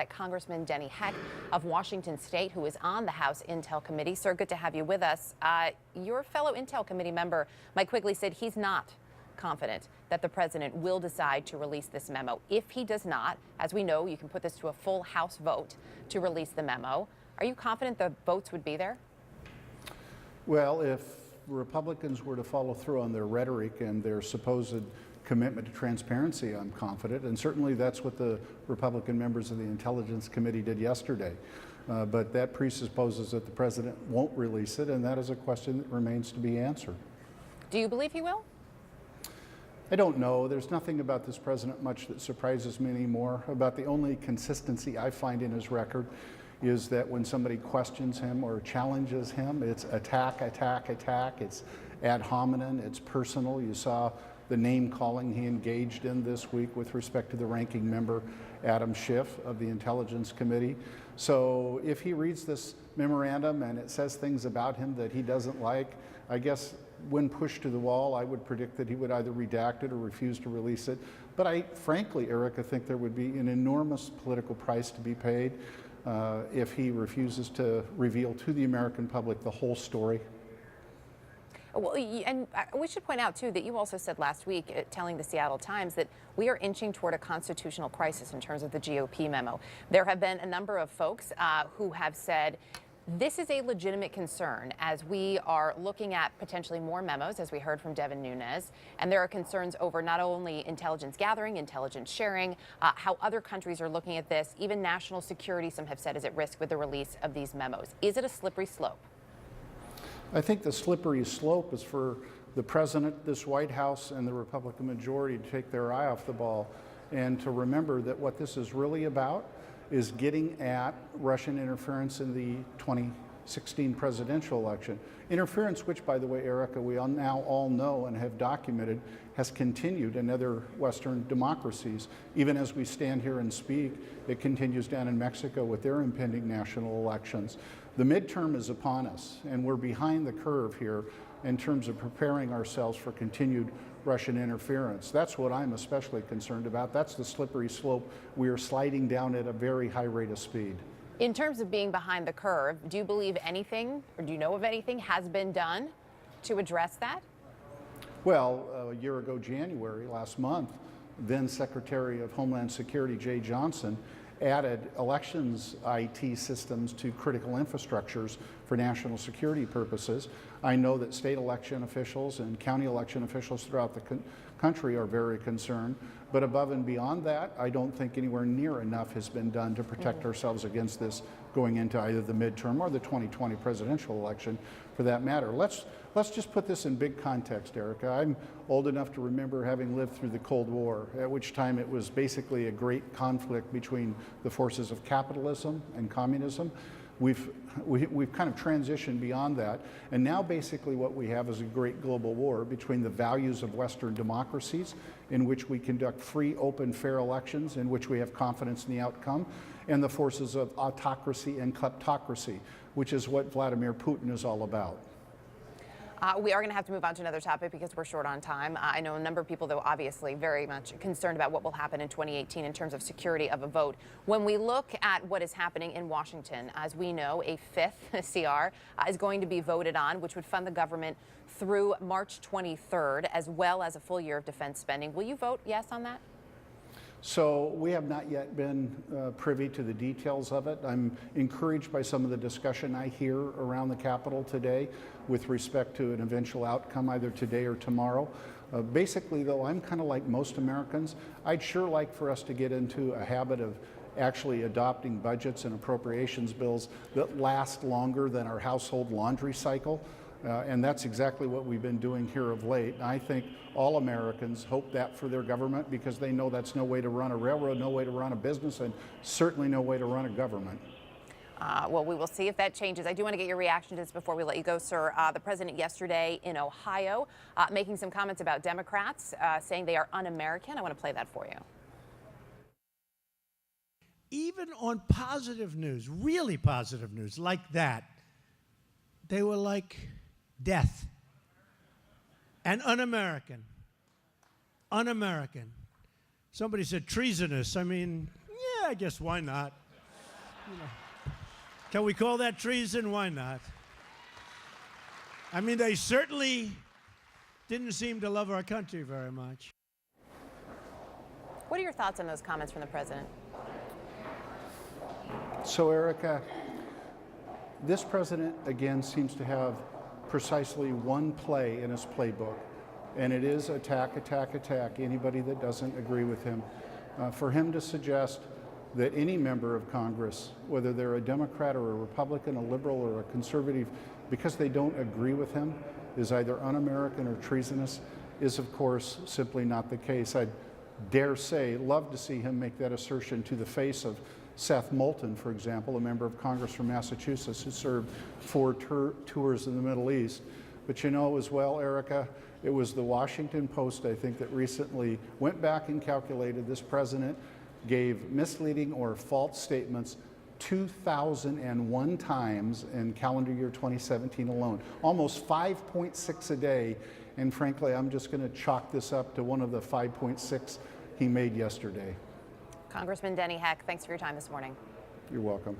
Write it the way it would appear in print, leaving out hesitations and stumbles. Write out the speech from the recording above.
Congressman Denny Heck of Washington State, who is on the House Intel Committee. Sir, good to have you with us. Your fellow Intel Committee member, Mike Quigley, said he's not confident that the president will decide to release this memo. If he does not, as we know, you can put this to a full House vote to release the memo. Are you confident the votes would be there? Well, if Republicans were to follow through on their rhetoric and their supposed commitment to transparency, I'm confident, and certainly that's what the Republican members of the Intelligence Committee did yesterday. But that presupposes that the president won't release it, and that is a question that remains to be answered. Do you believe he will? I don't know. There's nothing about this president much that surprises me anymore. About the only consistency I find in his record is that when somebody questions him or challenges him, it's attack, attack, attack. It's ad hominem, it's personal. You saw the name calling he engaged in this week with respect to the ranking member, Adam Schiff of the Intelligence Committee. So if he reads this memorandum and it says things about him that he doesn't like, I guess when pushed to the wall, I would predict that he would either redact it or refuse to release it. But I frankly, Erica, think there would be an enormous political price to be paid if he refuses to reveal to the American public the whole story. Well, and we should point out, too, that you also said last week, telling the Seattle Times, that we are inching toward a constitutional crisis in terms of the GOP memo. There have been a number of folks who have said this is a legitimate concern as we are looking at potentially more memos, as we heard from Devin Nunes. And there are concerns over not only intelligence gathering, intelligence sharing, how other countries are looking at this. Even national security, some have said, is at risk with the release of these memos. Is it a slippery slope? I think the slippery slope is for the president, this White House, and the Republican majority to take their eye off the ball and to remember that what this is really about is getting at Russian interference in the 2016 presidential election. Interference which, by the way, Erica, we now all know and have documented has continued in other Western democracies. Even as we stand here and speak, it continues down in Mexico with their impending national elections. The midterm is upon us, and we're behind the curve here in terms of preparing ourselves for continued Russian interference. That's what I'm especially concerned about. That's the slippery slope we are sliding down at a very high rate of speed. In terms of being behind the curve, do you believe anything, or do you know of anything, has been done to address that? Well, a year ago, January, last month, then Secretary of Homeland Security Jeh Johnson added elections IT systems to critical infrastructures for national security purposes. I know that state election officials and county election officials throughout the country are very concerned, but above and beyond that, I don't think anywhere near enough has been done to protect ourselves against this going into either the midterm or the 2020 presidential election for that matter. Let's just put this in big context, Erica. I'm old enough to remember having lived through the Cold War, at which time it was basically a great conflict between the forces of capitalism and communism. We've kind of transitioned beyond that, and now basically what we have is a great global war between the values of Western democracies, in which we conduct free, open, fair elections, in which we have confidence in the outcome, and the forces of autocracy and kleptocracy, which is what Vladimir Putin is all about. We are going to have to move on to another topic because we're short on time. I know a number of people, though, obviously very much concerned about what will happen in 2018 in terms of security of a vote. When we look at what is happening in Washington, as we know, a fifth CR is going to be voted on, which would fund the government through March 23rd, as well as a full year of defense spending. Will you vote yes on that? So we have not yet been privy to the details of it. I'm encouraged by some of the discussion I hear around the Capitol today with respect to an eventual outcome either today or tomorrow. Basically, though, I'm kind of like most Americans. I'd sure like for us to get into a habit of actually adopting budgets and appropriations bills that last longer than our household laundry cycle. And that's exactly what we've been doing here of late. And I think all Americans hope that for their government because they know that's no way to run a railroad, no way to run a business, and certainly no way to run a government. Well, we will see if that changes. I do want to get your reaction to this before we let you go, sir. The president yesterday in Ohio making some comments about Democrats, saying they are un-American. I want to play that for you. Even on positive news, really positive news like that, they were like death and un-American. Un-American. Somebody said treasonous. I mean, yeah, I guess why not? Can we call that treason? Why not? I mean, they certainly didn't seem to love our country very much. What are your thoughts on those comments from the president? So, Erica, this president, again, seems to have precisely one play in his playbook, and it is attack, attack, attack anybody that doesn't agree with him. For him to suggest that any member of Congress, whether they're a Democrat or a Republican, a liberal or a conservative, because they don't agree with him, is either un-American or treasonous, is of course simply not the case. I'd dare say, love to see him make that assertion to the face of Seth Moulton, for example, a member of Congress from Massachusetts who served 4 tours in the Middle East. But you know as well, Erica, it was the Washington Post, I think, that recently went back and calculated this president gave misleading or false statements 2,001 times in calendar year 2017 alone, almost 5.6 a day. And frankly, I'm just going to chalk this up to one of the 5.6 he made yesterday. Congressman Denny Heck, thanks for your time this morning. You're welcome.